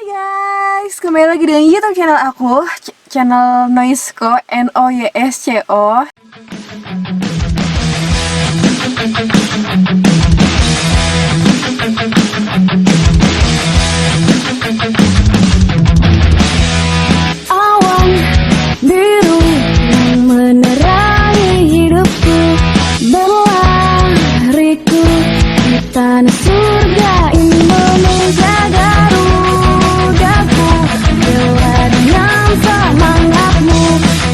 Hai guys, kembali lagi dengan YouTube channel aku, channel Noisco, Noysco. Awan biru yang menerangi hidupku, berlariku di tanah surga Indonesia. Garudaku bela dengan semangatmu,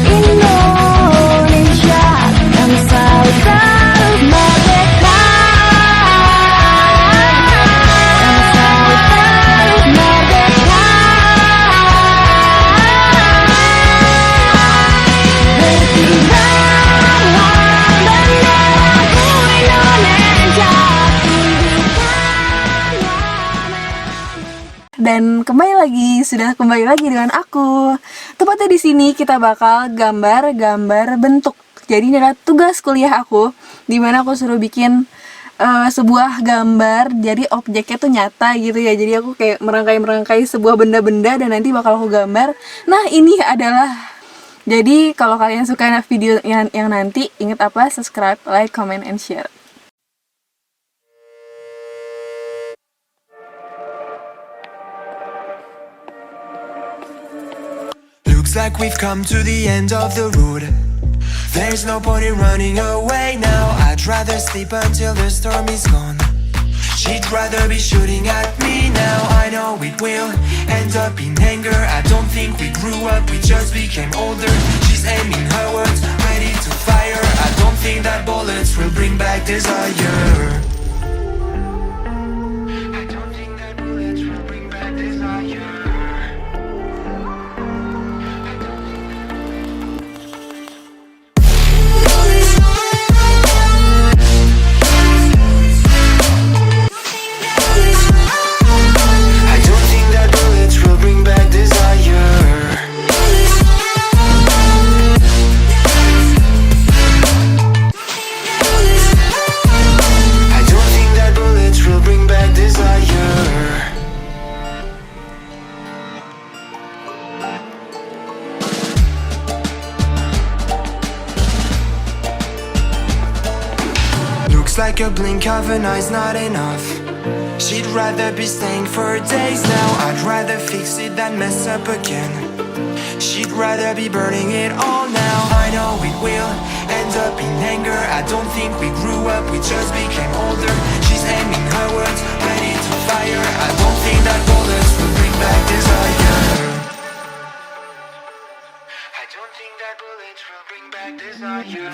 Indonesia yang selalu terus merdeka, yang selalu terus merdeka. Berkibarlah benderaku Indonesia. Dan sudah kembali lagi dengan aku. Tepatnya di sini kita bakal gambar bentuk. Jadi ini adalah tugas kuliah aku, dimana aku suruh bikin sebuah gambar. Jadi objeknya tuh nyata gitu ya. Jadi aku kayak merangkai sebuah benda-benda dan nanti bakal aku gambar. Nah ini adalah. Jadi kalau kalian suka video yang nanti, ingat apa? Subscribe, like, comment, and share. Looks like we've come to the end of the road. There's no point in running away now. I'd rather sleep until the storm is gone. She'd rather be shooting at me now. I know it will end up in anger. I don't think we grew up, we just became older. She's aiming her words, ready to fire. I don't think that bullets will bring back desire. I don't think that bullets will bring back desire. Like a blink of an eye's not enough. She'd rather be staying for days now. I'd rather fix it than mess up again. She'd rather be burning it all now. I know it will end up in anger. I don't think we grew up, we just became older. She's aiming her words, ready to fire. I don't think that bullets will bring back desire. I don't think that bullets will bring back desire.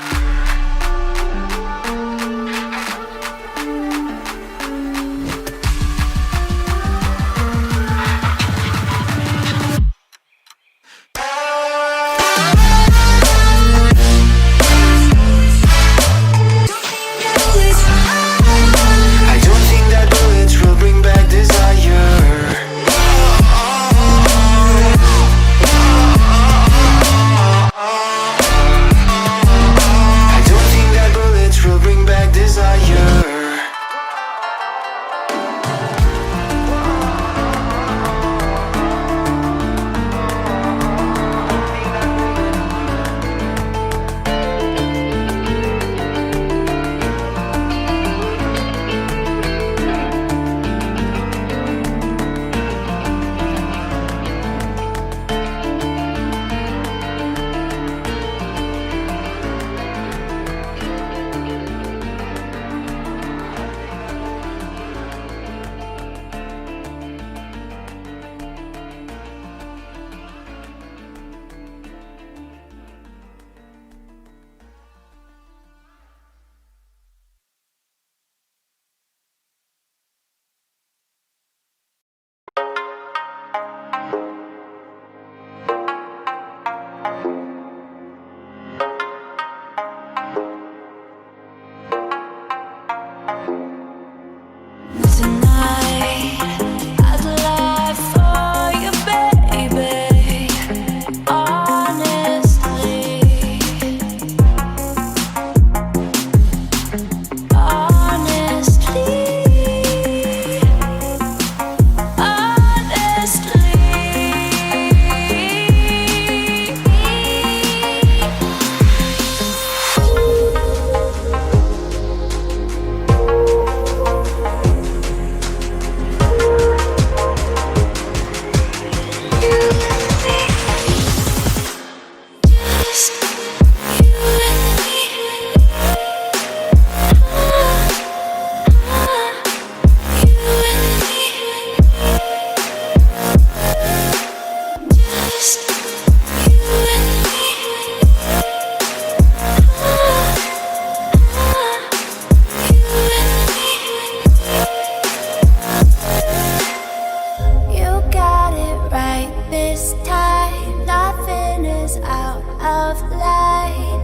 this time, nothing is out of line.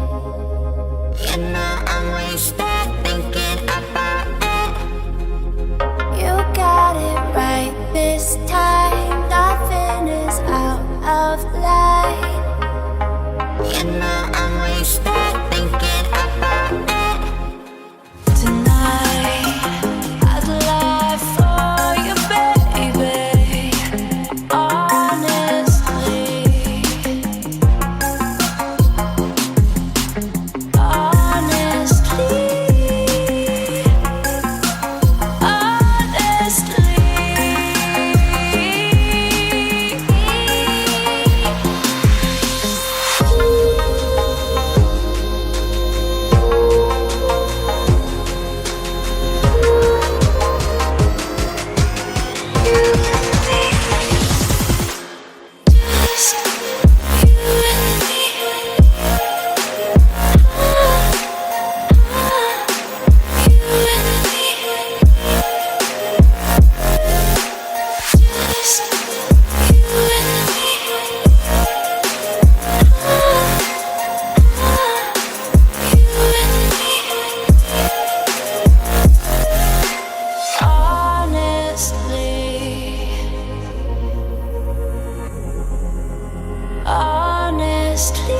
You know I'm wasted thinking about it. You got it right this time, nothing is out of line. You know I'm wasted thinking about it. Tonight I'd lie for you, baby. Honestly, honestly.